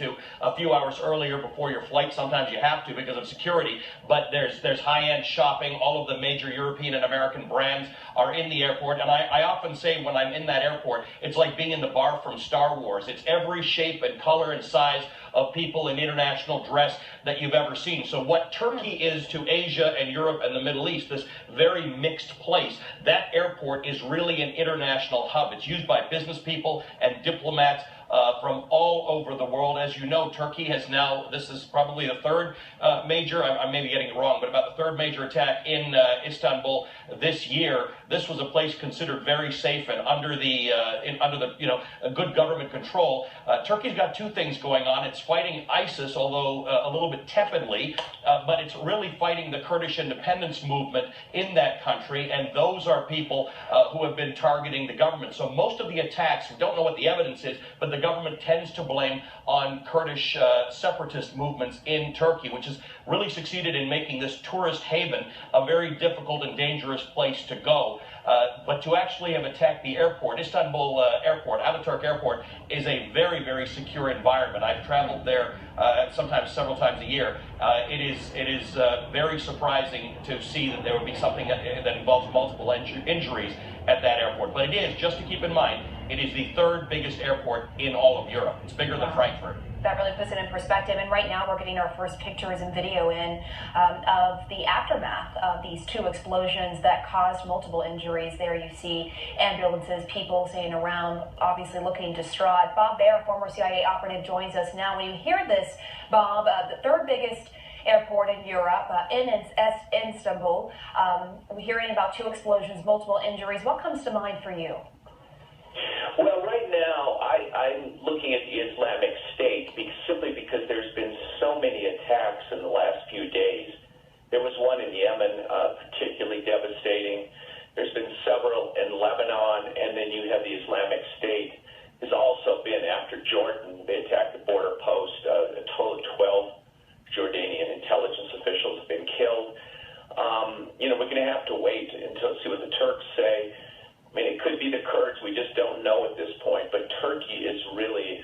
into a few hours earlier before your flight. Sometimes you have to because of security, but there's high-end shopping. All of the major European and American brands are in the airport, and I often say when I'm in that airport, it's like being in the bar from Star Wars. It's every shape and color and size of people in international dress that you've ever seen. So what Turkey is to Asia and Europe and the Middle East, this very mixed place, that airport is really an international hub. It's used by business people and diplomats from all over the world. As you know, Turkey has now, this is probably the third major, I may be getting it wrong, but about the third major attack in Istanbul this year. This was a place considered very safe and under the a good government control. Turkey's got two things going on. It's fighting ISIS, although a little bit tepidly, but it's really fighting the Kurdish independence movement in that country, and those are people who have been targeting the government. So most of the attacks, we don't know what the evidence is, but the government tends to blame on Kurdish separatist movements in Turkey, which has really succeeded in making this tourist haven a very difficult and dangerous place to go. But to actually have attacked the airport, Istanbul Airport, Ataturk Airport, is a very, very secure environment. I've traveled there sometimes several times a year. It is very surprising to see that there would be something that involves multiple injuries at that airport. But it is, just to keep in mind, it is the third biggest airport in all of Europe. It's bigger than Frankfurt. That really puts it in perspective. And right now we're getting our first pictures and video in of the aftermath of these two explosions that caused multiple injuries. There you see ambulances, people sitting around, obviously looking distraught. Bob Baer, former CIA operative, joins us now. When you hear this, Bob, the third biggest airport in Europe, in Istanbul, we're hearing about two explosions, multiple injuries. What comes to mind for you? Well, right now, I'm looking at the Islamic State simply because there's been so many attacks in the last few days. There was one in Yemen, particularly devastating. There's been several in Lebanon, and then you have the Islamic State. There's also been, after Jordan, they attacked the border post. A total of 12 Jordanian intelligence officials have been killed. We're going to have to wait until see what the Turks say. I mean, it could be the Kurds. We just don't know at this point. But Turkey is really